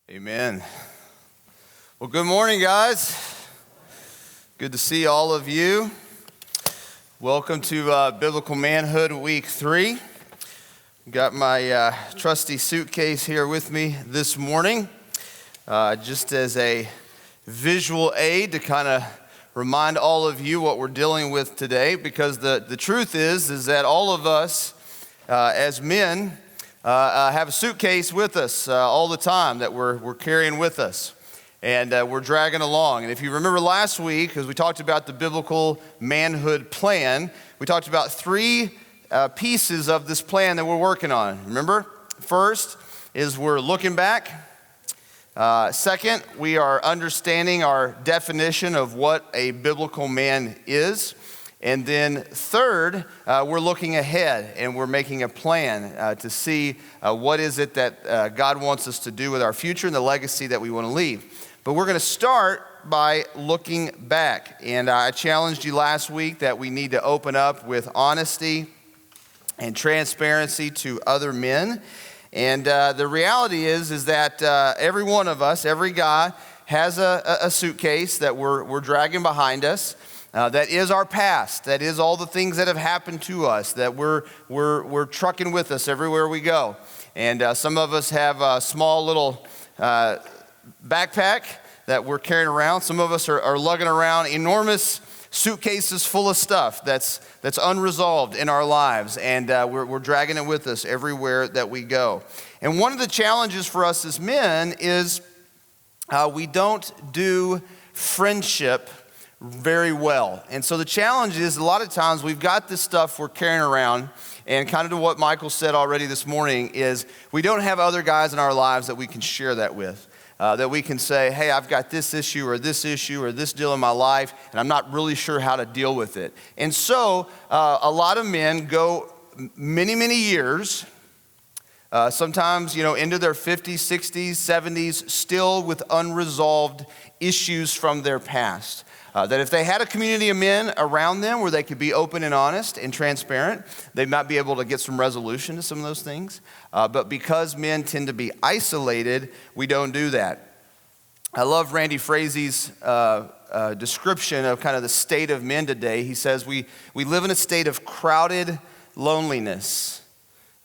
Amen. Well, good morning, guys. Good to see all of you. Welcome to Biblical Manhood Week 3. Got my trusty suitcase here with me this morning, just as a visual aid to kind of remind all of you what we're dealing with today, because the truth is that all of us as men have a suitcase with us all the time that we're carrying with us, and we're dragging along. And if you remember last week, as we talked about the Biblical Manhood plan, we talked about three pieces of this plan that we're working on. Remember? First is we're looking back. Second, we are understanding our definition of what a biblical man is. And then third, we're looking ahead and we're making a plan to see what is it that God wants us to do with our future and the legacy that we want to leave. But we're going to start by looking back. And I challenged you last week that we need to open up with honesty and transparency to other men. And the reality is that every one of us, every guy, has a suitcase that we're dragging behind us. That is our past. That is all the things that have happened to us that we're trucking with us everywhere we go. And some of us have a small little backpack that we're carrying around. Some of us are lugging around enormous suitcases full of stuff that's unresolved in our lives, and we're dragging it with us everywhere that we go. And one of the challenges for us as men is we don't do friendship very well. And so the challenge is a lot of times we've got this stuff we're carrying around, and kind of to what Michael said already this morning is we don't have other guys in our lives that we can share that with. That we can say, hey, I've got this issue or this deal in my life, and I'm not really sure how to deal with it. And so a lot of men go many, many years, sometimes, into their 50s, 60s, 70s, still with unresolved issues from their past. That if they had a community of men around them where they could be open and honest and transparent, they might be able to get some resolution to some of those things. But because men tend to be isolated, we don't do that. I love Randy Frazie's description of kind of the state of men today. He says, we live in a state of crowded loneliness.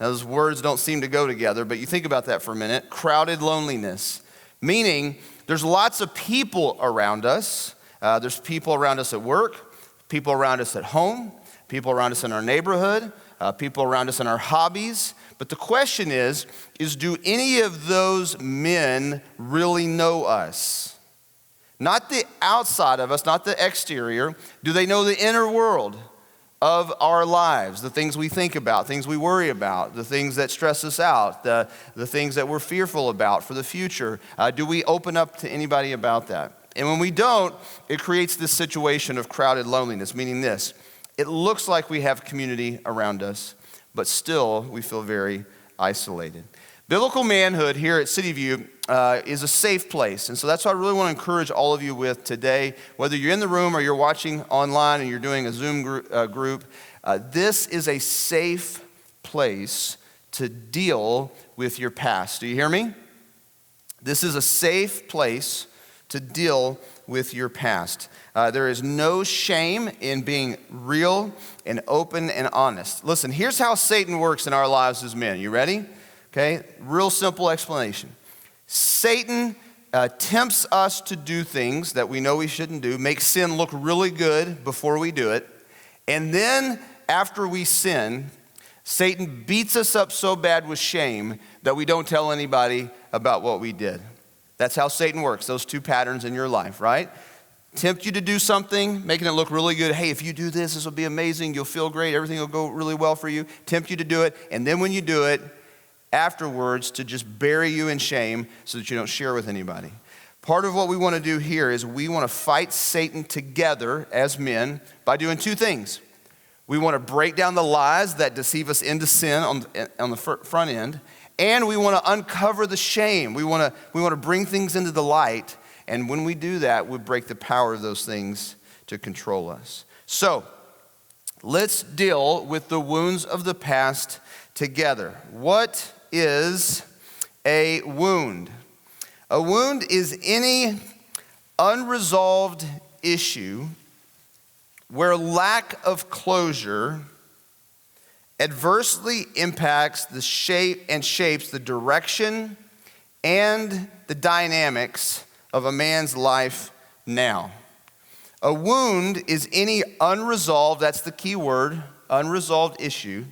Now, those words don't seem to go together, but you think about that for a minute. Crowded loneliness, meaning there's lots of people around us. There's people around us at work, people around us at home, people around us in our neighborhood, people around us in our hobbies. But the question is do any of those men really know us? Not the outside of us, not the exterior. Do they know the inner world of our lives, the things we think about, things we worry about, the things that stress us out, the things that we're fearful about for the future? Do we open up to anybody about that? And when we don't, it creates this situation of crowded loneliness, meaning this: it looks like we have community around us, but still we feel very isolated. Biblical Manhood here at City View is a safe place. And so that's what I really want to encourage all of you with today. Whether you're in the room or you're watching online and you're doing a Zoom group, this is a safe place to deal with your past. Do you hear me? This is a safe place to deal with your past. There is no shame in being real and open and honest. Listen, here's how Satan works in our lives as men. You ready? Okay, real simple explanation. Satan tempts us to do things that we know we shouldn't do, makes sin look really good before we do it, and then after we sin, Satan beats us up so bad with shame that we don't tell anybody about what we did. That's how Satan works, those two patterns in your life, right? Tempt you to do something, making it look really good. Hey, if you do this will be amazing. You'll feel great. Everything will go really well for you. Tempt you to do it. And then when you do it, afterwards, to just bury you in shame so that you don't share with anybody. Part of what we want to do here is we want to fight Satan together as men by doing two things. We want to break down the lies that deceive us into sin on the front end. And we want to uncover the shame. We want to bring things into the light. And when we do that, we break the power of those things to control us. So let's deal with the wounds of the past together. What is a wound? A wound is any unresolved issue where lack of closure adversely impacts the shape and shapes the direction and the dynamics of a man's life now. A wound is any unresolved, that's the key word, unresolved issue,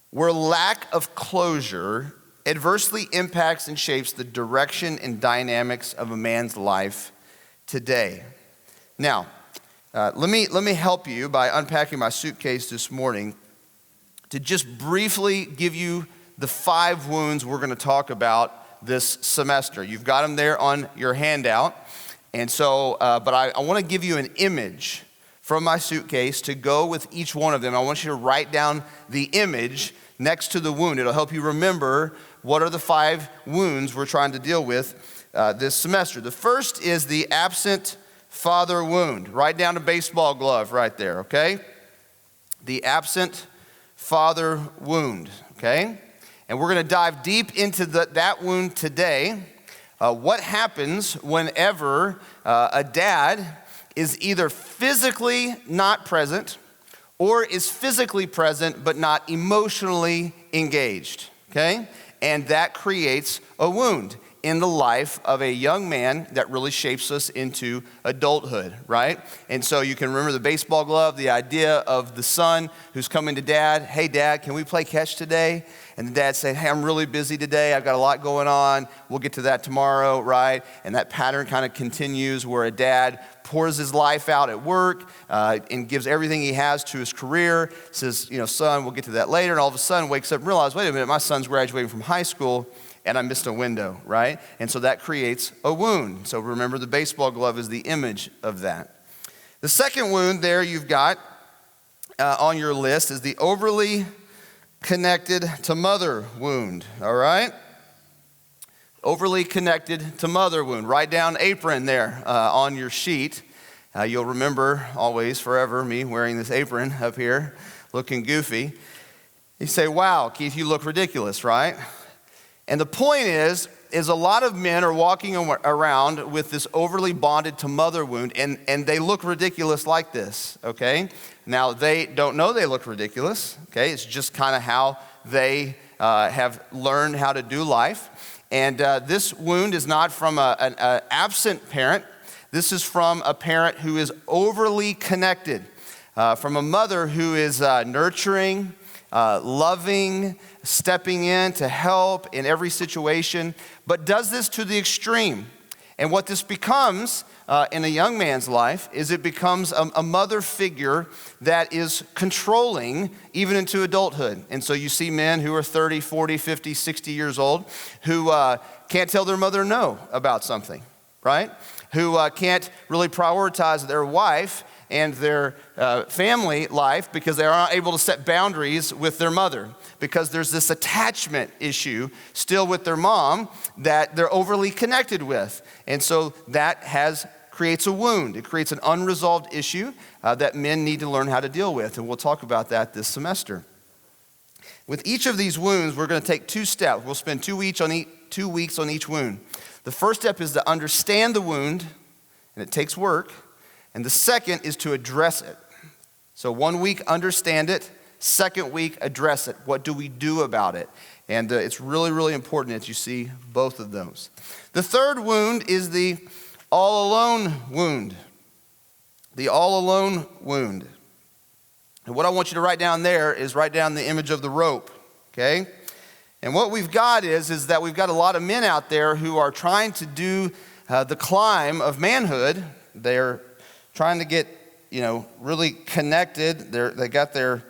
where lack of closure adversely impacts and shapes the direction and dynamics of a man's life today. Now, let me help you by unpacking my suitcase this morning to just briefly give you the 5 wounds we're going to talk about this semester. You've got them there on your handout. And so, but I want to give you an image from my suitcase to go with each one of them. I want you to write down the image next to the wound. It'll help you remember what are the 5 wounds we're trying to deal with this semester. The first is the absent father wound. Write down a baseball glove right there, okay? The absent father wound, okay? And we're going to dive deep into that wound today. What happens whenever a dad is either physically not present or is physically present but not emotionally engaged, okay? And that creates a wound in the life of a young man that really shapes us into adulthood, right? And so you can remember the baseball glove, the idea of the son who's coming to dad, hey dad, can we play catch today? And the dad saying, hey, I'm really busy today, I've got a lot going on, we'll get to that tomorrow, right? And that pattern kind of continues where a dad pours his life out at work and gives everything he has to his career, says, son, we'll get to that later, and all of a sudden wakes up and realizes, wait a minute, my son's graduating from high school, and I missed a window, right? And so that creates a wound. So remember, the baseball glove is the image of that. The second wound there you've got on your list is the overly connected to mother wound, all right? Overly connected to mother wound. Write down apron there on your sheet. You'll remember always, forever, me wearing this apron up here, looking goofy. You say, wow, Keith, you look ridiculous, right? And the point is a lot of men are walking around with this overly bonded to mother wound, and they look ridiculous like this, okay? Now, they don't know they look ridiculous, okay? It's just kind of how they have learned how to do life. And this wound is not from an absent parent. This is from a parent who is overly connected, from a mother who is nurturing, loving, stepping in to help in every situation, but does this to the extreme. And what this becomes in a young man's life is it becomes a mother figure that is controlling even into adulthood. And so you see men who are 30, 40, 50, 60 years old who can't tell their mother no about something, right? Who can't really prioritize their wife and their family life because they are not able to set boundaries with their mother, because there's this attachment issue still with their mom that they're overly connected with. And so that creates a wound. It creates an unresolved issue that men need to learn how to deal with, and we'll talk about that this semester. With each of these wounds, we're going to take 2 steps. We'll spend 2 weeks on each wound. The first step is to understand the wound, and it takes work. And the second is to address it. So 1 week, understand it. 2nd week, address it. What do we do about it? And it's really, really important that you see both of those. The third wound is the all alone wound. The all alone wound. And what I want you to write down there is write down the image of the rope, okay? And what we've got is that we've got a lot of men out there who are trying to do the climb of manhood. They're trying to get, really connected. They got their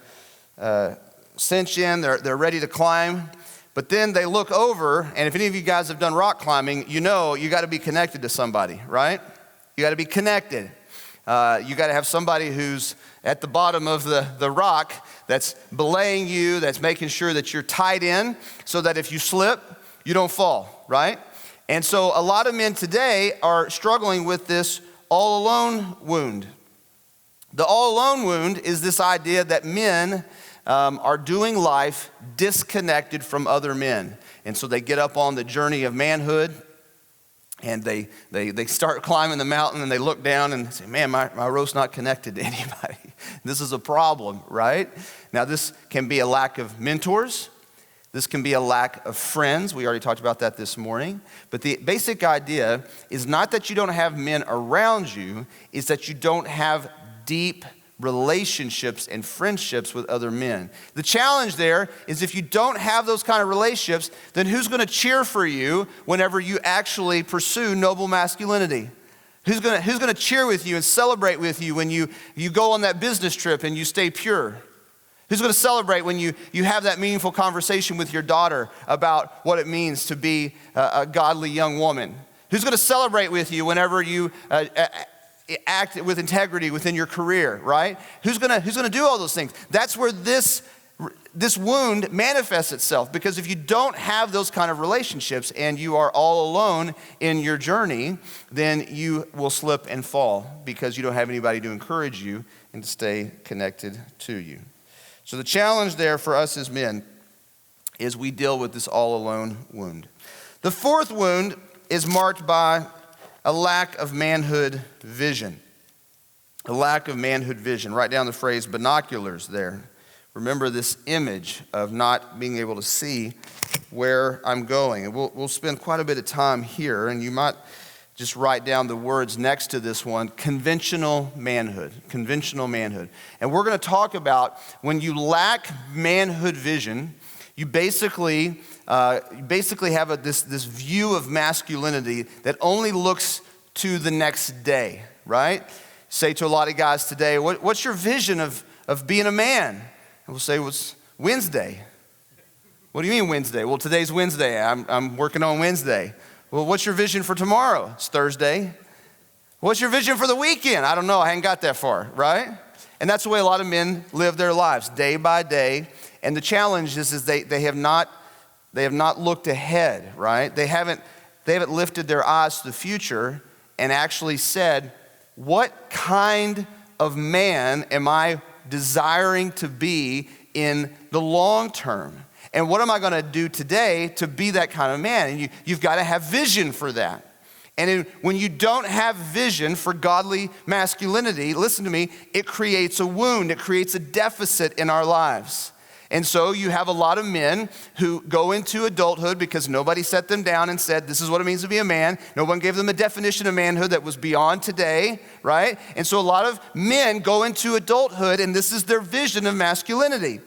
cinch in. They're ready to climb. But then they look over, and if any of you guys have done rock climbing, you got to be connected to somebody, right? You got to be connected. You got to have somebody who's at the bottom of the rock that's belaying you, that's making sure that you're tied in so that if you slip, you don't fall, right? And so a lot of men today are struggling with this all alone wound. The all alone wound is this idea that men are doing life disconnected from other men. And so they get up on the journey of manhood, And they start climbing the mountain, and they look down and say, man, my rope's not connected to anybody. This is a problem, right? Now, this can be a lack of mentors. This can be a lack of friends. We already talked about that this morning. But the basic idea is not that you don't have men around you, it's that you don't have deep relationships and friendships with other men. The challenge there is if you don't have those kind of relationships, then who's going to cheer for you whenever you actually pursue noble masculinity? Who's going to cheer with you and celebrate with you when you go on that business trip and you stay pure? Who's going to celebrate when you have that meaningful conversation with your daughter about what it means to be a godly young woman? Who's going to celebrate with you whenever you act with integrity within your career, right? Who's gonna do all those things? That's where this wound manifests itself, because if you don't have those kind of relationships and you are all alone in your journey, then you will slip and fall because you don't have anybody to encourage you and to stay connected to you. So the challenge there for us as men is we deal with this all alone wound. The fourth wound is marked by a lack of manhood vision. A lack of manhood vision. Write down the phrase binoculars there. Remember this image of not being able to see where I'm going. And we'll spend quite a bit of time here, and you might just write down the words next to this one, conventional manhood. Conventional manhood. And we're going to talk about when you lack manhood vision, you basically have this view of masculinity that only looks to the next day, right? Say to a lot of guys today, what's your vision of being a man? And we'll say, well, it's Wednesday. What do you mean Wednesday? Well, today's Wednesday. I'm working on Wednesday. Well, what's your vision for tomorrow? It's Thursday. What's your vision for the weekend? I don't know. I haven't got that far, right? And that's the way a lot of men live their lives, day by day. And the challenge is they have not looked ahead, right? They haven't lifted their eyes to the future and actually said, what kind of man am I desiring to be in the long term? And what am I going to do today to be that kind of man? And you've got to have vision for that. And when you don't have vision for godly masculinity, listen to me, it creates a wound. It creates a deficit in our lives. And so you have a lot of men who go into adulthood because nobody set them down and said, this is what it means to be a man. No one gave them a definition of manhood that was beyond today, right? And so a lot of men go into adulthood and this is their vision of masculinity,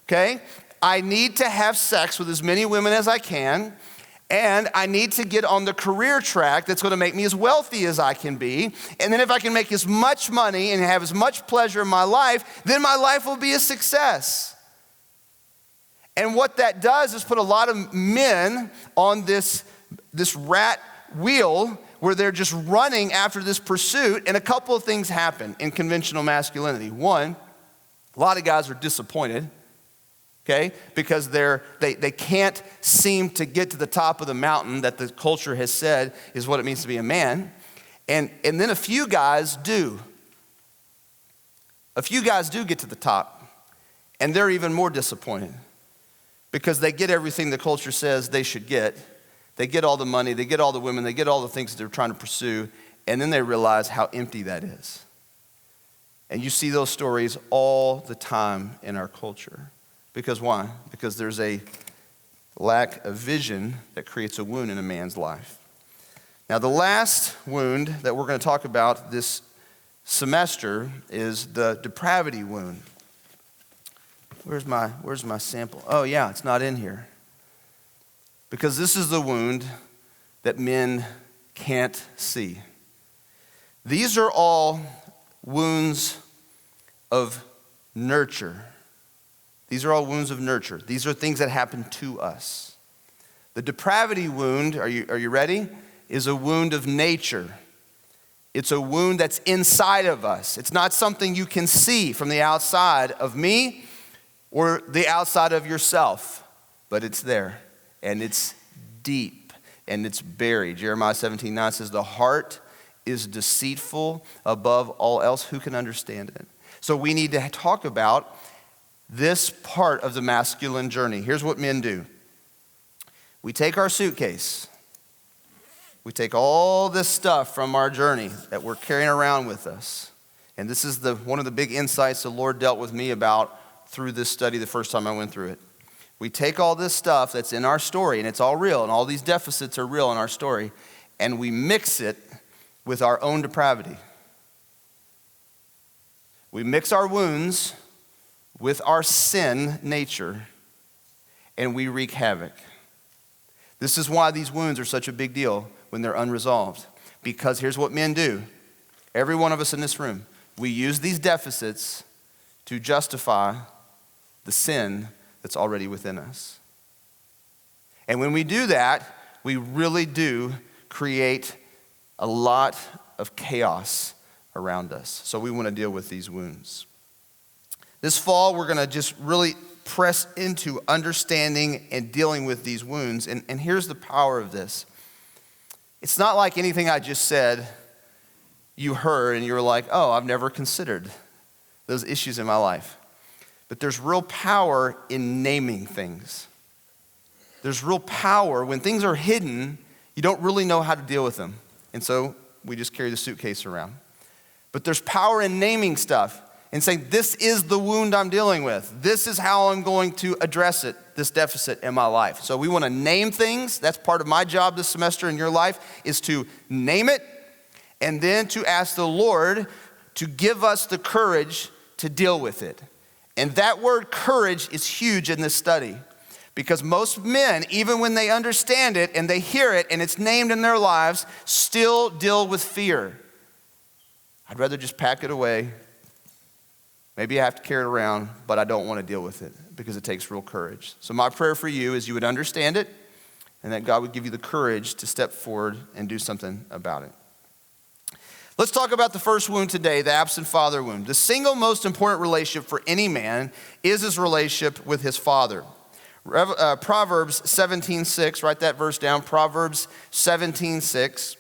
okay? I need to have sex with as many women as I can, and I need to get on the career track that's going to make me as wealthy as I can be. And then if I can make as much money and have as much pleasure in my life, then my life will be a success. And what that does is put a lot of men on this rat wheel where they're just running after this pursuit, and a couple of things happen in conventional masculinity. One, a lot of guys are disappointed, okay, because they can't seem to get to the top of the mountain that the culture has said is what it means to be a man. And then a few guys do. A few guys do get to the top, and they're even more disappointed because they get everything the culture says they should get. They get all the money, they get all the women, they get all the things that they're trying to pursue, and then they realize how empty that is. And you see those stories all the time in our culture. Because why? Because there's a lack of vision that creates a wound in a man's life. Now, the last wound that we're going to talk about this semester is the depravity wound. Where's my sample? Oh yeah, it's not in here. Because this is the wound that men can't see. These are all wounds of nurture. These are all wounds of nurture. These are things that happen to us. The depravity wound, are you ready? Is a wound of nature. It's a wound that's inside of us. It's not something you can see from the outside of me or the outside of yourself, but it's there, and it's deep, and it's buried. Jeremiah 17:9 says, the heart is deceitful above all else. Who can understand it? So we need to talk about this part of the masculine journey. Here's what men do. We take our suitcase, We take all this stuff from our journey that we're carrying around with us. And this is one of the big insights the Lord dealt with me about through this study the first time I went through it. We take all this stuff that's in our story, and it's all real, and all these deficits are real in our story, and we mix it with our own depravity. We mix our wounds with our sin nature, and we wreak havoc. This is why these wounds are such a big deal when they're unresolved. Because here's what men do. Every one of us in this room, we use these deficits to justify the sin that's already within us. And when we do that, we really do create a lot of chaos around us. So we want to deal with these wounds. This fall, we're going to just really press into understanding and dealing with these wounds. And here's the power of this. It's not like anything I just said you heard and you were like, oh, I've never considered those issues in my life. But there's real power in naming things. There's real power. When things are hidden, you don't really know how to deal with them. And so we just carry the suitcase around. But there's power in naming stuff and saying, this is the wound I'm dealing with. This is how I'm going to address it, this deficit in my life. So we want to name things. That's part of my job this semester in your life, is to name it and then to ask the Lord to give us the courage to deal with it. And that word courage is huge in this study, because most men, even when they understand it and they hear it and it's named in their lives, still deal with fear. I'd rather just pack it away. Maybe I have to carry it around, but I don't want to deal with it because it takes real courage. So my prayer for you is you would understand it and that God would give you the courage to step forward and do something about it. Let's talk about the first wound today, the absent father wound. The single most important relationship for any man is his relationship with his father. Proverbs 17:6, write that verse down. Proverbs 17:6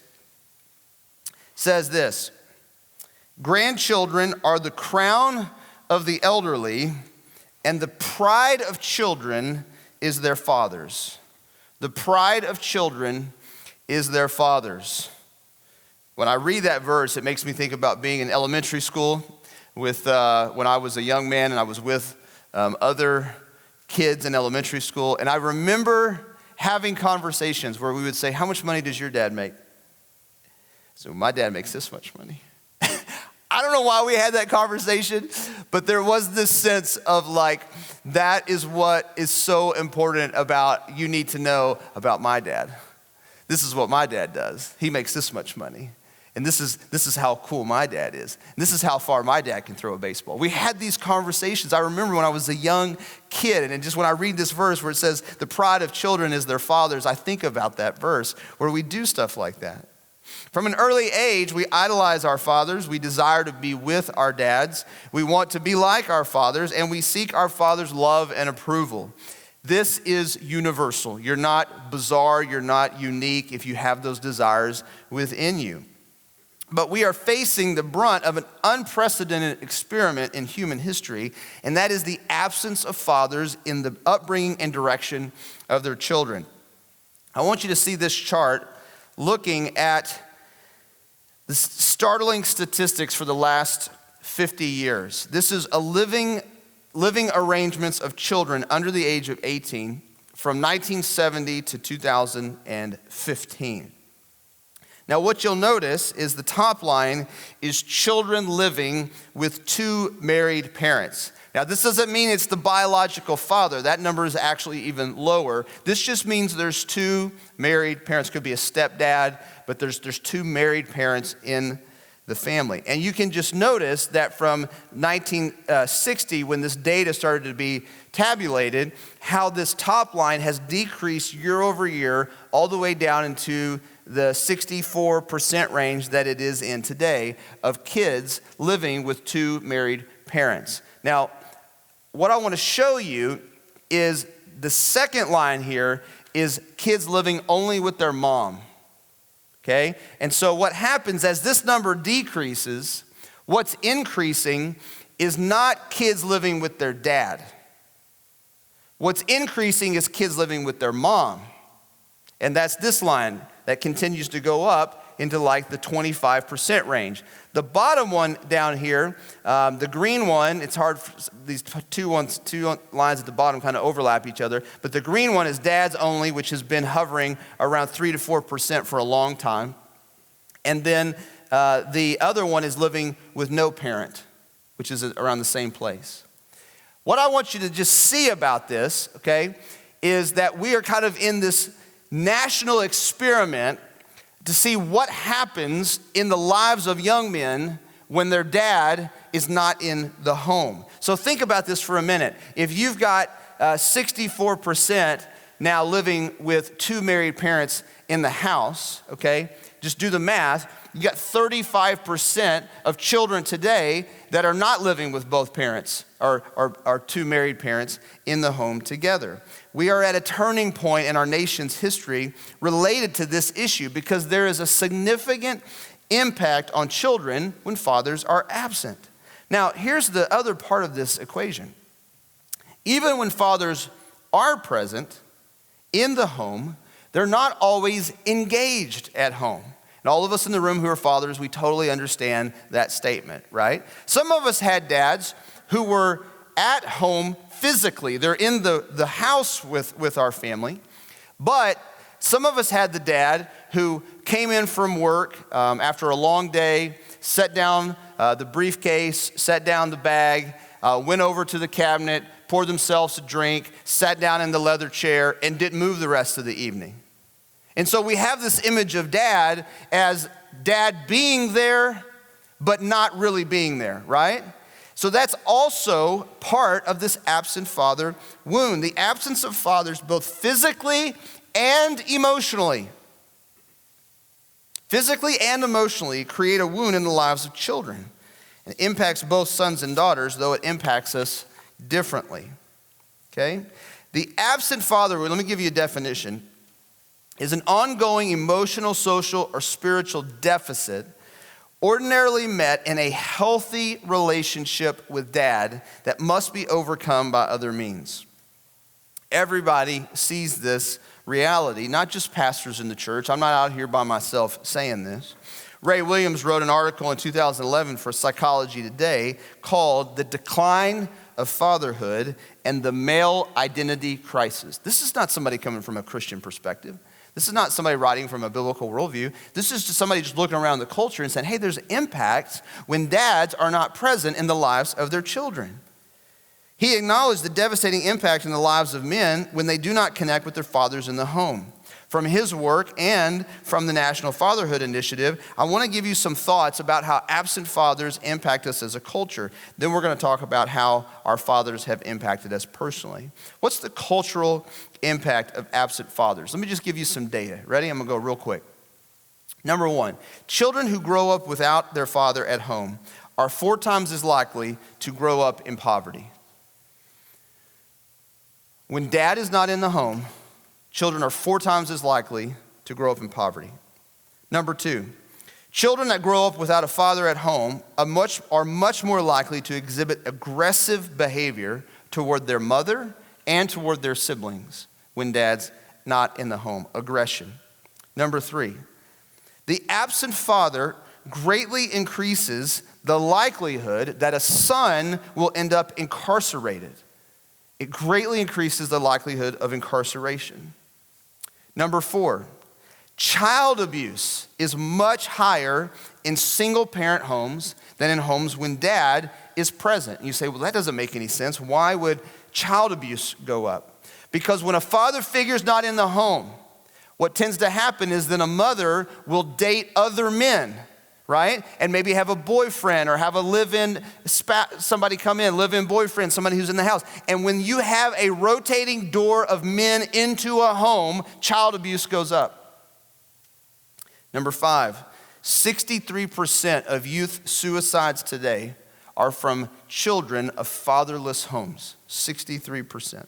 says this: grandchildren are the crown of the elderly, and the pride of children is their fathers. The pride of children is their fathers. When I read that verse, it makes me think about being in elementary school with when I was a young man and I was with other kids in elementary school. And I remember having conversations where we would say, how much money does your dad make? So my dad makes this much money. I don't know why we had that conversation, but there was this sense of like, that is what is so important about, you need to know about my dad. This is what my dad does. He makes this much money. And this is how cool my dad is. And this is how far my dad can throw a baseball. We had these conversations. I remember when I was a young kid, and just when I read this verse where it says, the pride of children is their fathers, I think about that verse where we do stuff like that. From an early age, we idolize our fathers. We desire to be with our dads. We want to be like our fathers, and we seek our father's love and approval. This is universal. You're not bizarre. You're not unique if you have those desires within you. But we are facing the brunt of an unprecedented experiment in human history, and that is the absence of fathers in the upbringing and direction of their children. I want you to see this chart looking at the startling statistics for the last 50 years. This is a living arrangements of children under the age of 18 from 1970 to 2015. Now, what you'll notice is the top line is children living with two married parents. Now, this doesn't mean it's the biological father. That number is actually even lower. This just means there's two married parents. Could be a stepdad, but there's two married parents in the family. And you can just notice that from 1960, when this data started to be tabulated, how this top line has decreased year over year all the way down into the 64% range that it is in today of kids living with two married parents. Now, what I want to show you is the second line here is kids living only with their mom. Okay? And so what happens as this number decreases, what's increasing is not kids living with their dad. What's increasing is kids living with their mom. And that's this line. that continues to go up into like the 25% range. The bottom one down here, the green one, it's hard, these two lines at the bottom kind of overlap each other, but the green one is dads only, which has been hovering around 3 to 4% for a long time. And then the other one is living with no parent, which is around the same place. What I want you to just see about this, okay, is that we are kind of in this national experiment to see what happens in the lives of young men when their dad is not in the home. So think about this for a minute. If you've got 64% now living with two married parents in the house, okay, just do the math. You got 35% of children today that are not living with both parents or two married parents in the home together. We are at a turning point in our nation's history related to this issue because there is a significant impact on children when fathers are absent. Now, here's the other part of this equation. Even when fathers are present in the home, they're not always engaged at home. And all of us in the room who are fathers, we totally understand that statement, right? Some of us had dads who were at home physically. They're in the house with our family. But some of us had the dad who came in from work after a long day, set down the briefcase, set down the bag, went over to the cabinet, poured themselves a drink, sat down in the leather chair, and didn't move the rest of the evening. And so we have this image of dad as dad being there, but not really being there, right? So that's also part of this absent father wound. The absence of fathers, both physically and emotionally. Physically and emotionally create a wound in the lives of children. It impacts both sons and daughters, though it impacts us differently. Okay? The absent father, let me give you a definition, is an ongoing emotional, social, or spiritual deficit ordinarily met in a healthy relationship with dad that must be overcome by other means. Everybody sees this reality, not just pastors in the church. I'm not out here by myself saying this. Ray Williams wrote an article in 2011 for Psychology Today called "The Decline of Fatherhood and the Male Identity Crisis." This is not somebody coming from a Christian perspective. This is not somebody writing from a biblical worldview. This is just somebody just looking around the culture and saying, hey, there's impacts when dads are not present in the lives of their children. He acknowledged the devastating impact in the lives of men when they do not connect with their fathers in the home. From his work and from the National Fatherhood Initiative, I want to give you some thoughts about how absent fathers impact us as a culture. Then we're going to talk about how our fathers have impacted us personally. What's the cultural impact of absent fathers? Let me just give you some data. Ready? I'm going to go real quick. Number one, children who grow up without their father at home are 4 times as likely to grow up in poverty. When dad is not in the home, children are 4 times as likely to grow up in poverty. Number 2, children that grow up without a father at home are much more likely to exhibit aggressive behavior toward their mother and toward their siblings when dad's not in the home. Aggression. Number 3, the absent father greatly increases the likelihood that a son will end up incarcerated. It greatly increases the likelihood of incarceration. Number 4, child abuse is much higher in single-parent homes than in homes when dad is present. And you say, well, that doesn't make any sense. Why would child abuse go up? Because when a father figure's not in the home, what tends to happen is then a mother will date other men, right? And maybe have a boyfriend or have a live-in, somebody come in, live-in boyfriend, somebody who's in the house. And when you have a rotating door of men into a home, child abuse goes up. Number 5, 63% of youth suicides today are from children of fatherless homes. 63%.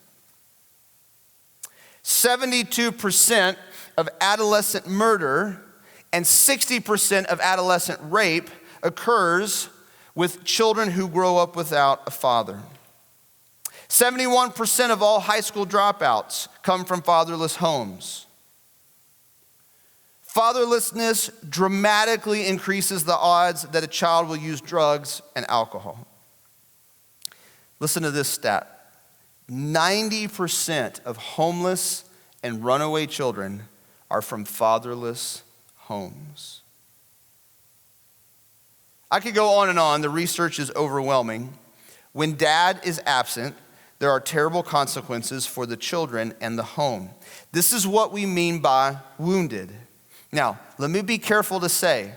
72% of adolescent murder and 60% of adolescent rape occurs with children who grow up without a father. 71% of all high school dropouts come from fatherless homes. Fatherlessness dramatically increases the odds that a child will use drugs and alcohol. Listen to this stat. 90% of homeless and runaway children are from fatherless homes. I could go on and on. The research is overwhelming. When dad is absent, there are terrible consequences for the children and the home. This is what we mean by wounded. Now, let me be careful to say,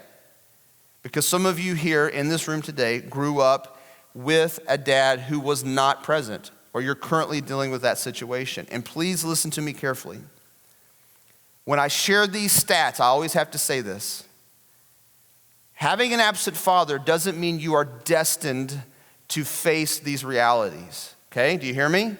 because some of you here in this room today grew up with a dad who was not present, or you're currently dealing with that situation. And please listen to me carefully. When I share these stats, I always have to say this. Having an absent father doesn't mean you are destined to face these realities. Okay, do you hear me?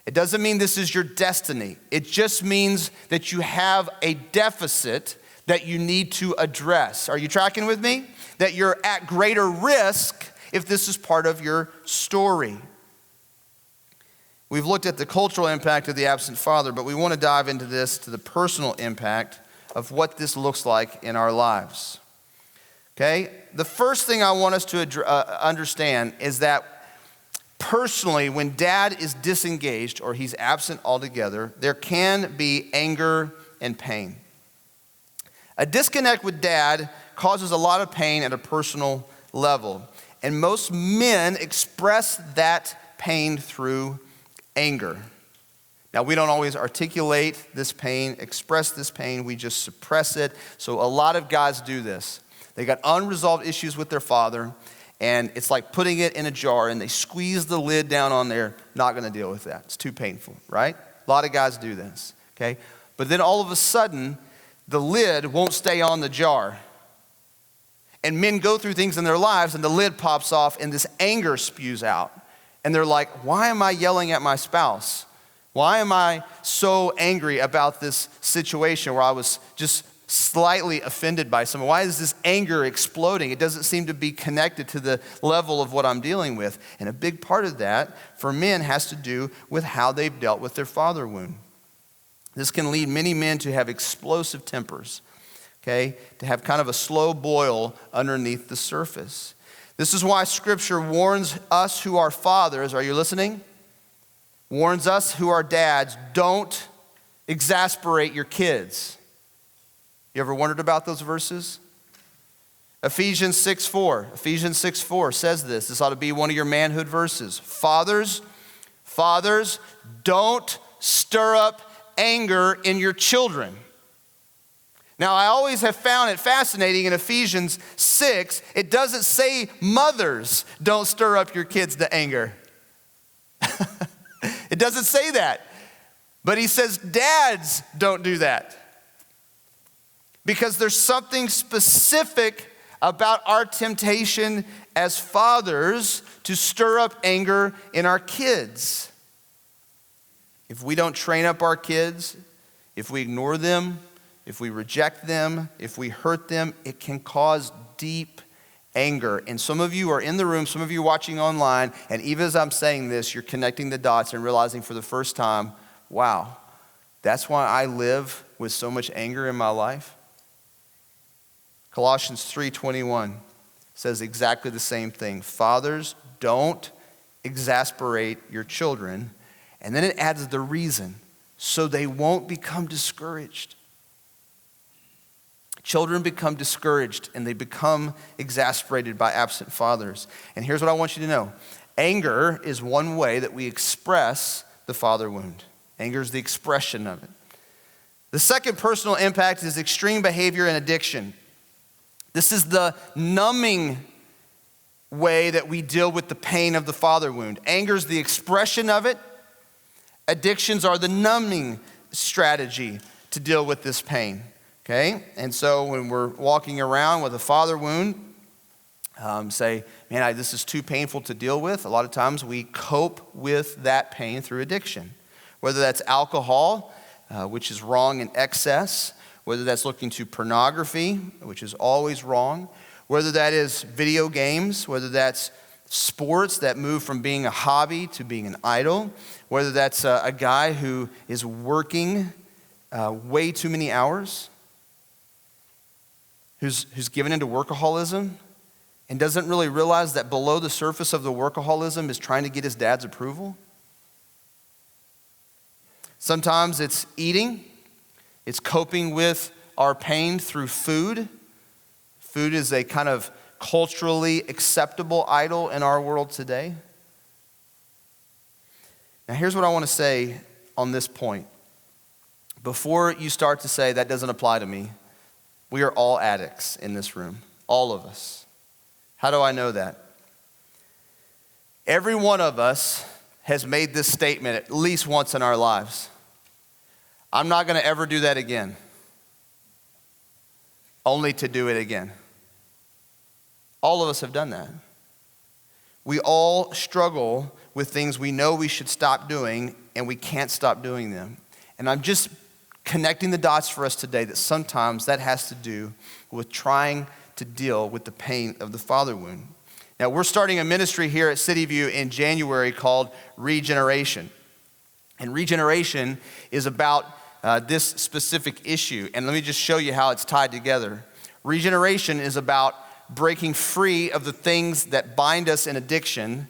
It doesn't mean this is your destiny. It just means that you have a deficit that you need to address. Are you tracking with me? That you're at greater risk if this is part of your story. We've looked at the cultural impact of the absent father, but we want to dive into this to the personal impact of what this looks like in our lives. Okay? The first thing I want us to understand is that personally, when dad is disengaged or he's absent altogether, there can be anger and pain. A disconnect with dad causes a lot of pain at a personal level. And most men express that pain through anger. Now, we don't always articulate this pain, express this pain, we just suppress it. So a lot of guys do this. They got unresolved issues with their father, and it's like putting it in a jar, and they squeeze the lid down on there. Not gonna deal with that. It's too painful, right? A lot of guys do this, okay? But then all of a sudden, the lid won't stay on the jar. And men go through things in their lives, and the lid pops off, and this anger spews out. And they're like, why am I yelling at my spouse? Why am I so angry about this situation where I was just slightly offended by someone? Why is this anger exploding? It doesn't seem to be connected to the level of what I'm dealing with. And a big part of that for men has to do with how they've dealt with their father wound. This can lead many men to have explosive tempers, okay? To have kind of a slow boil underneath the surface. This is why Scripture warns us who are fathers, are you listening? Warns us who are dads, don't exasperate your kids. You ever wondered about those verses? Ephesians 6:4 says this. This ought to be one of your manhood verses. Fathers, don't stir up anger in your children. Now, I always have found it fascinating in Ephesians 6, it doesn't say mothers don't stir up your kids to anger. It doesn't say that. But he says dads don't do that. Because there's something specific about our temptation as fathers to stir up anger in our kids. If we don't train up our kids, if we ignore them, if we reject them, if we hurt them, it can cause deep anger. And some of you are in the room, some of you watching online, and even as I'm saying this, you're connecting the dots and realizing for the first time, wow, that's why I live with so much anger in my life. Colossians 3:21 says exactly the same thing. Fathers, don't exasperate your children. And then it adds the reason, so they won't become discouraged. Children become discouraged and they become exasperated by absent fathers. And here's what I want you to know. Anger is one way that we express the father wound. Anger is the expression of it. The second personal impact is extreme behavior and addiction. This is the numbing way that we deal with the pain of the father wound. Anger is the expression of it. Addictions are the numbing strategy to deal with this pain. Okay, and so when we're walking around with a father wound, say, man, this is too painful to deal with. A lot of times we cope with that pain through addiction. Whether that's alcohol, which is wrong in excess, whether that's looking to pornography, which is always wrong, whether that is video games, whether that's sports that move from being a hobby to being an idol, whether that's a guy who is working way too many hours. who's given into workaholism and doesn't really realize that below the surface of the workaholism is trying to get his dad's approval? Sometimes it's eating. It's coping with our pain through food. Food is a kind of culturally acceptable idol in our world today. Now, here's what I want to say on this point. Before you start to say, that doesn't apply to me, we are all addicts in this room, all of us. How do I know that? Every one of us has made this statement at least once in our lives. I'm not going to ever do that again, only to do it again. All of us have done that. We all struggle with things we know we should stop doing, and we can't stop doing them. And I'm just connecting the dots for us today that sometimes that has to do with trying to deal with the pain of the father wound. Now, we're starting a ministry here at City View in January called Regeneration. And Regeneration is about this specific issue. And let me just show you how it's tied together. Regeneration is about breaking free of the things that bind us in addiction.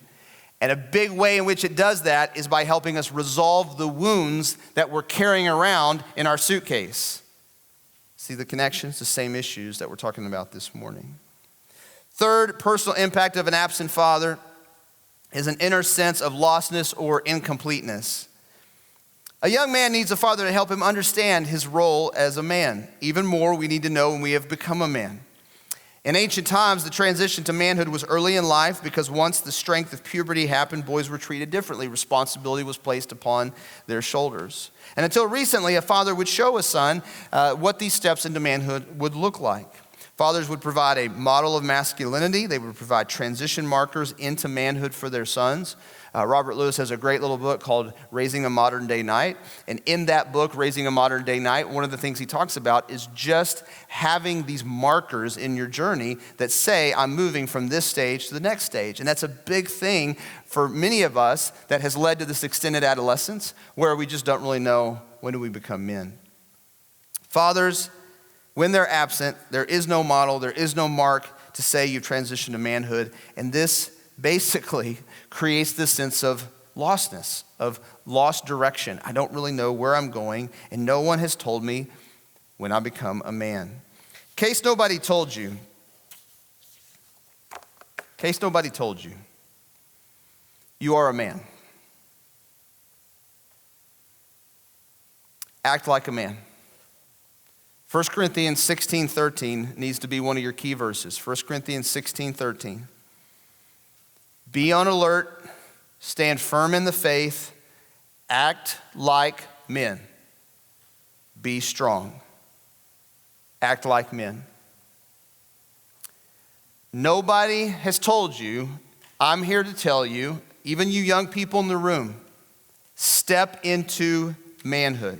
And a big way in which it does that is by helping us resolve the wounds that we're carrying around in our suitcase. See the connections? The same issues that we're talking about this morning. Third personal impact of an absent father is an inner sense of lostness or incompleteness. A young man needs a father to help him understand his role as a man. Even more, we need to know when we have become a man. In ancient times, the transition to manhood was early in life because once the strength of puberty happened, boys were treated differently. Responsibility was placed upon their shoulders. And until recently, a father would show a son what these steps into manhood would look like. Fathers would provide a model of masculinity. They would provide transition markers into manhood for their sons. Robert Lewis has a great little book called Raising a Modern Day Knight. And in that book, Raising a Modern Day Knight, one of the things he talks about is just having these markers in your journey that say, I'm moving from this stage to the next stage. And that's a big thing for many of us that has led to this extended adolescence where we just don't really know when do we become men. Fathers, when they're absent, there is no model, there is no mark to say you've transitioned to manhood. And this basically creates this sense of lostness, of lost direction. I don't really know where I'm going, and no one has told me when I become a man. In case nobody told you, you are a man. Act like a man. 1 Corinthians 16:13 needs to be one of your key verses. 1 Corinthians 16:13. Be on alert, stand firm in the faith, act like men. Be strong. Act like men. Nobody has told you, I'm here to tell you, even you young people in the room, step into manhood.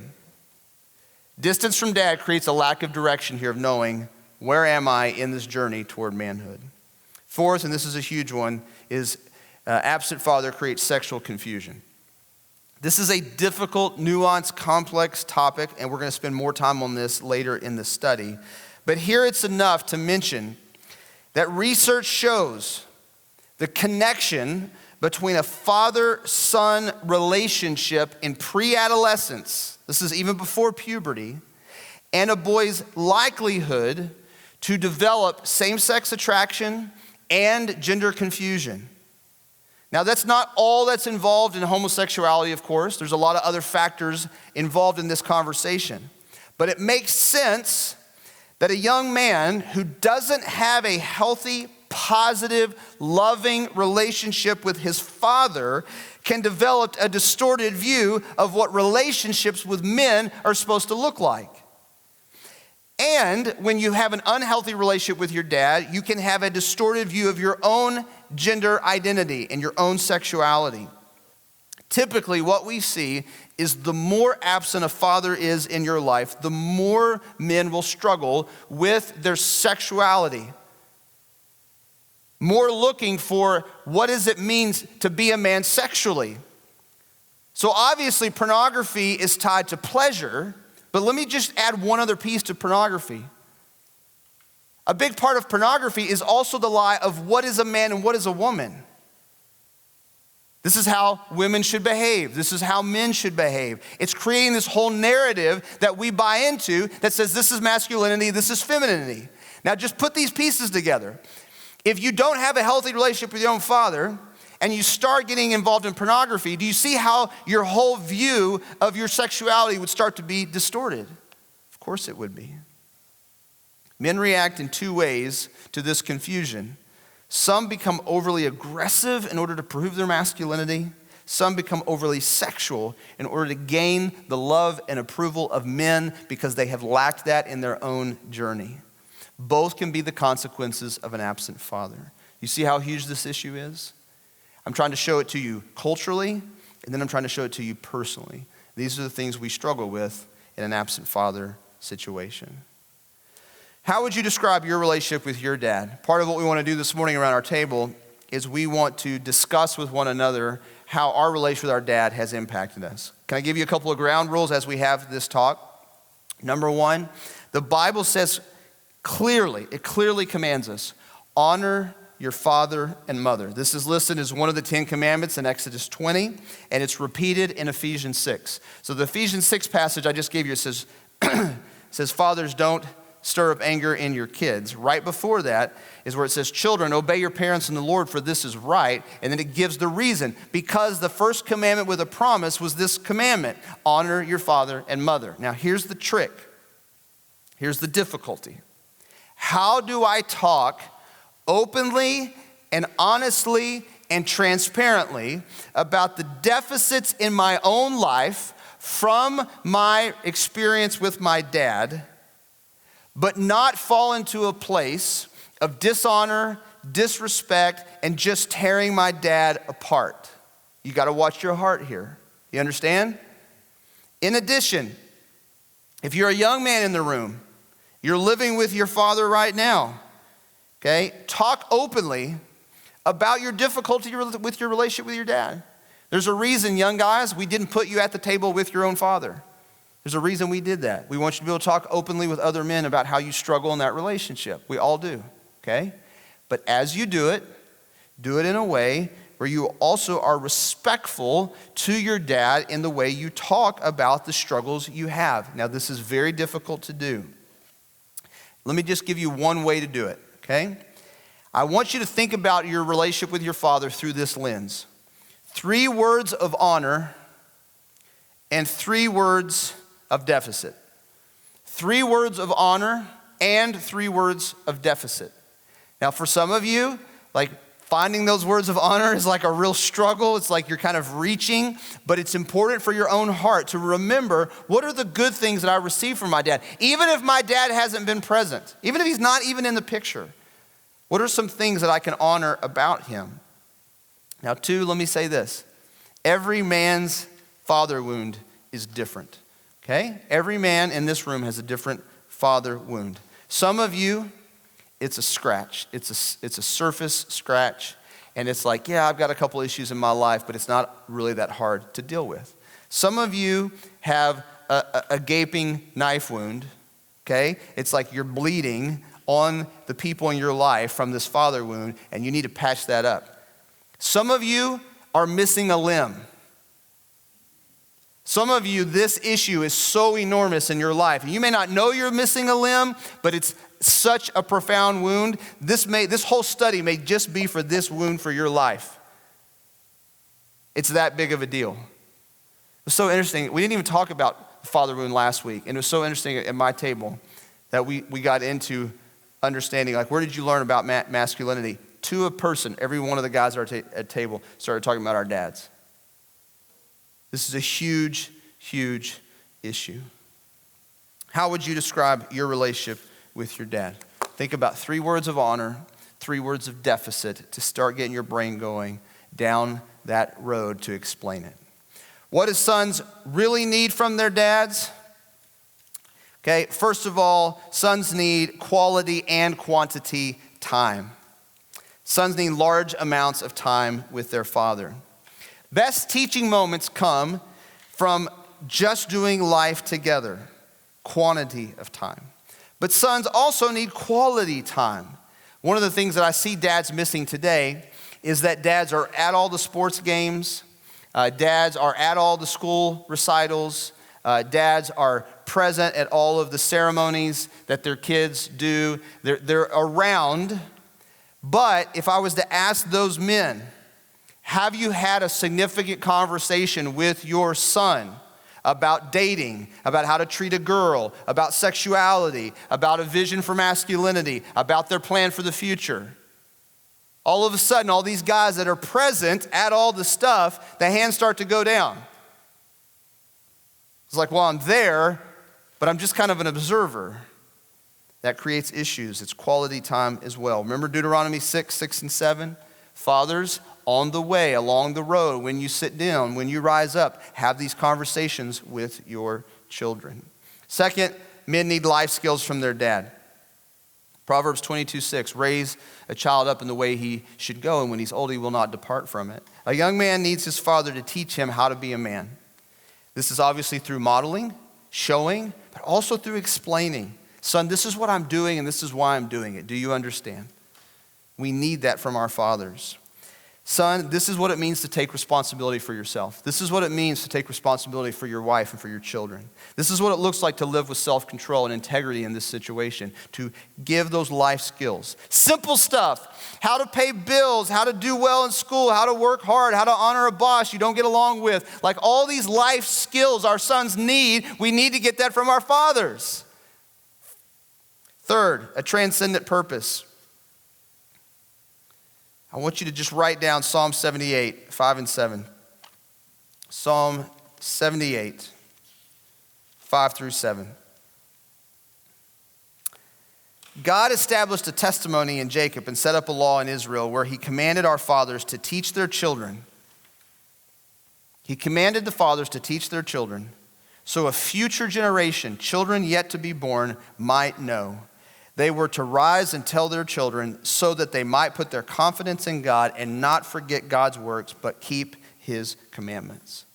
Distance from dad creates a lack of direction here of knowing, where am I in this journey toward manhood? Fourth, and this is a huge one, is absent father creates sexual confusion. This is a difficult, nuanced, complex topic, and we're going to spend more time on this later in the study. But here it's enough to mention that research shows the connection between a father-son relationship in pre-adolescence, this is even before puberty, and a boy's likelihood to develop same-sex attraction and gender confusion. Now, that's not all that's involved in homosexuality, of course. There's a lot of other factors involved in this conversation. But it makes sense that a young man who doesn't have a healthy, positive, loving relationship with his father can develop a distorted view of what relationships with men are supposed to look like. And when you have an unhealthy relationship with your dad, you can have a distorted view of your own gender identity and your own sexuality. Typically, what we see is the more absent a father is in your life, the more men will struggle with their sexuality. More looking for what does it mean to be a man sexually. So obviously, pornography is tied to pleasure. But let me just add one other piece to pornography. A big part of pornography is also the lie of what is a man and what is a woman. This is how women should behave. This is how men should behave. It's creating this whole narrative that we buy into that says this is masculinity, this is femininity. Now just put these pieces together. If you don't have a healthy relationship with your own father and you start getting involved in pornography, do you see how your whole view of your sexuality would start to be distorted? Of course it would be. Men react in two ways to this confusion. Some become overly aggressive in order to prove their masculinity. Some become overly sexual in order to gain the love and approval of men because they have lacked that in their own journey. Both can be the consequences of an absent father. You see how huge this issue is? I'm trying to show it to you culturally, and then I'm trying to show it to you personally. These are the things we struggle with in an absent father situation. How would you describe your relationship with your dad? Part of what we want to do this morning around our table is we want to discuss with one another how our relationship with our dad has impacted us. Can I give you a couple of ground rules as we have this talk? Number one, the Bible says it clearly commands us, honor your father and mother. This is listed as one of the 10 commandments in Exodus 20, and it's repeated in Ephesians 6. So the Ephesians 6 passage I just gave you, it says fathers, don't stir up anger in your kids. Right before that is where it says, children, obey your parents in the Lord, for this is right. And then it gives the reason. Because the first commandment with a promise was this commandment, honor your father and mother. Now here's the trick. Here's the difficulty. How do I talk openly and honestly and transparently about the deficits in my own life from my experience with my dad, but not fall into a place of dishonor, disrespect, and just tearing my dad apart? You got to watch your heart here. You understand? In addition, if you're a young man in the room, you're living with your father right now, okay? Talk openly about your difficulty with your relationship with your dad. There's a reason, young guys, we didn't put you at the table with your own father. There's a reason we did that. We want you to be able to talk openly with other men about how you struggle in that relationship. We all do, okay? But as you do it in a way where you also are respectful to your dad in the way you talk about the struggles you have. Now, this is very difficult to do. Let me just give you one way to do it, okay? I want you to think about your relationship with your father through this lens. 3 words of honor and 3 words of deficit. 3 words of honor and 3 words of deficit. Now for some of you, like finding those words of honor is like a real struggle. It's like you're kind of reaching, but it's important for your own heart to remember, what are the good things that I received from my dad? Even if my dad hasn't been present, even if he's not even in the picture, what are some things that I can honor about him? Now 2, let me say this. Every man's father wound is different. Okay? Every man in this room has a different father wound. Some of you, it's a scratch. It's a surface scratch. And it's like, yeah, I've got a couple issues in my life, but it's not really that hard to deal with. Some of you have a gaping knife wound. Okay? It's like you're bleeding on the people in your life from this father wound, and you need to patch that up. Some of you are missing a limb. Some of you, this issue is so enormous in your life. You may not know you're missing a limb, but it's such a profound wound. This whole study may just be for this wound for your life. It's that big of a deal. It was so interesting. We didn't even talk about the father wound last week. And it was so interesting at my table that we got into understanding, like, where did you learn about masculinity? To a person, every one of the guys at our table started talking about our dads. This is a huge, huge issue. How would you describe your relationship with your dad? Think about 3 words of honor, 3 words of deficit to start getting your brain going down that road to explain it. What do sons really need from their dads? Okay, first of all, sons need quality and quantity time. Sons need large amounts of time with their father. Best teaching moments come from just doing life together, quantity of time. But sons also need quality time. One of the things that I see dads missing today is that dads are at all the sports games, dads are at all the school recitals, dads are present at all of the ceremonies that their kids do. They're around. But if I was to ask those men, have you had a significant conversation with your son about dating, about how to treat a girl, about sexuality, about a vision for masculinity, about their plan for the future? All of a sudden, all these guys that are present at all the stuff, the hands start to go down. It's like, well, I'm there, but I'm just kind of an observer. That creates issues. It's quality time as well. Remember Deuteronomy 6 and 7? Fathers, on the way, along the road, when you sit down, when you rise up, have these conversations with your children. Second, men need life skills from their dad. Proverbs 22:6, raise a child up in the way he should go, and when he's old, he will not depart from it. A young man needs his father to teach him how to be a man. This is obviously through modeling, showing, but also through explaining. Son, this is what I'm doing, and this is why I'm doing it. Do you understand? We need that from our fathers. Son, this is what it means to take responsibility for yourself. This is what it means to take responsibility for your wife and for your children. This is what it looks like to live with self-control and integrity in this situation, to give those life skills. Simple stuff, how to pay bills, how to do well in school, how to work hard, how to honor a boss you don't get along with. Like all these life skills our sons need, we need to get that from our fathers. Third, a transcendent purpose. I want you to just write down Psalm 78, 5 and 7. Psalm 78, 5 through 7. God established a testimony in Jacob and set up a law in Israel where he commanded our fathers to teach their children. He commanded the fathers to teach their children so a future generation, children yet to be born, might know. They were to rise and tell their children so that they might put their confidence in God and not forget God's works, but keep his commandments.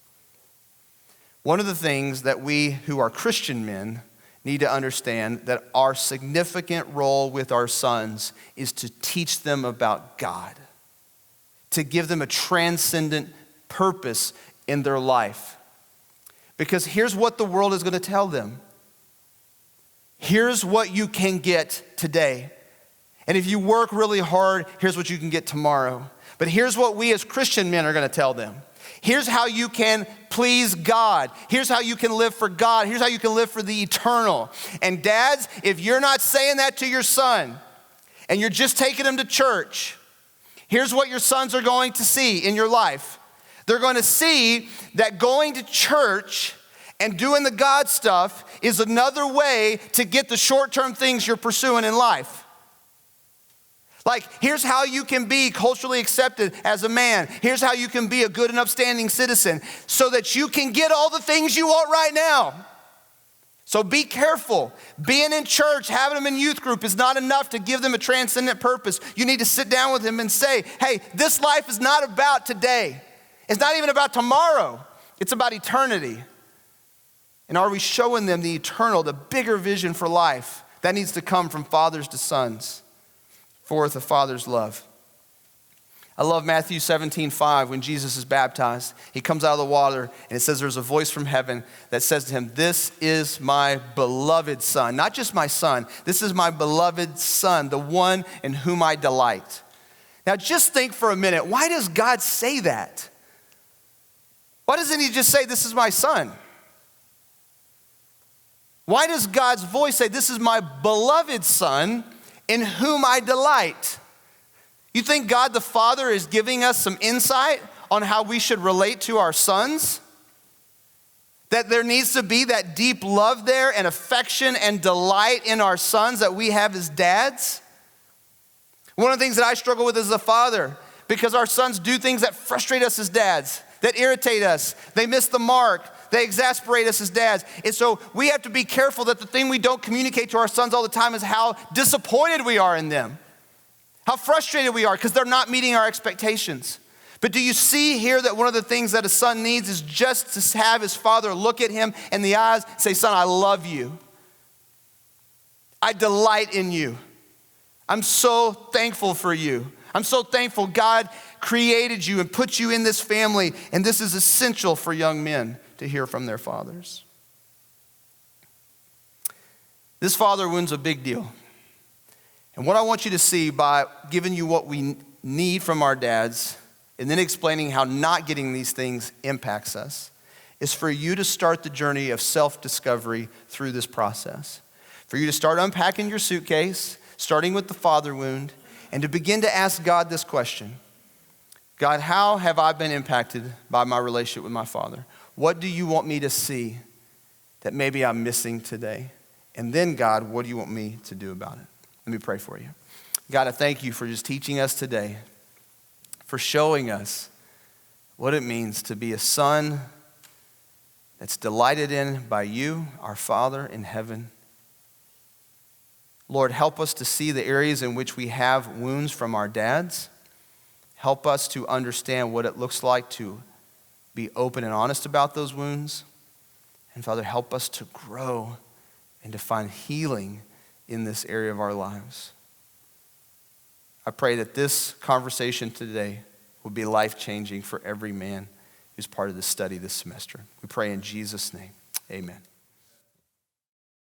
One of the things that we who are Christian men need to understand that our significant role with our sons is to teach them about God, to give them a transcendent purpose in their life. Because here's what the world is going to tell them. Here's what you can get today. And if you work really hard, here's what you can get tomorrow. But here's what we as Christian men are going to tell them. Here's how you can please God. Here's how you can live for God. Here's how you can live for the eternal. And dads, if you're not saying that to your son and you're just taking him to church, here's what your sons are going to see in your life. They're going to see that going to church and doing the God stuff is another way to get the short-term things you're pursuing in life. Like, here's how you can be culturally accepted as a man. Here's how you can be a good and upstanding citizen so that you can get all the things you want right now. So be careful. Being in church, having them in youth group is not enough to give them a transcendent purpose. You need to sit down with them and say, hey, this life is not about today. It's not even about tomorrow. It's about eternity. And are we showing them the eternal, the bigger vision for life? That needs to come from fathers to sons. Fourth, a father's love. I love Matthew 17:5 when Jesus is baptized. He comes out of the water and it says there's a voice from heaven that says to him, this is my beloved son. Not just my son, this is my beloved son, the one in whom I delight. Now just think for a minute, why does God say that? Why doesn't he just say, this is my son? Why does God's voice say, this is my beloved son in whom I delight? You think God the Father is giving us some insight on how we should relate to our sons? That there needs to be that deep love there and affection and delight in our sons that we have as dads? One of the things that I struggle with as a father, because our sons do things that frustrate us as dads, that irritate us, they miss the mark, they exasperate us as dads. And so we have to be careful that the thing we don't communicate to our sons all the time is how disappointed we are in them, how frustrated we are because they're not meeting our expectations. But do you see here that one of the things that a son needs is just to have his father look at him in the eyes and say, son, I love you. I delight in you. I'm so thankful for you. I'm so thankful God created you and put you in this family, and this is essential for young men to hear from their fathers. This father wound's a big deal. And what I want you to see by giving you what we need from our dads and then explaining how not getting these things impacts us is for you to start the journey of self-discovery through this process. For you to start unpacking your suitcase, starting with the father wound, and to begin to ask God this question. God, how have I been impacted by my relationship with my father? What do you want me to see that maybe I'm missing today? And then, God, what do you want me to do about it? Let me pray for you. God, I thank you for just teaching us today, for showing us what it means to be a son that's delighted in by you, our Father in heaven. Lord, help us to see the areas in which we have wounds from our dads. Help us to understand what it looks like to be open and honest about those wounds. And Father, help us to grow and to find healing in this area of our lives. I pray that this conversation today will be life-changing for every man who's part of this study this semester. We pray in Jesus' name, amen.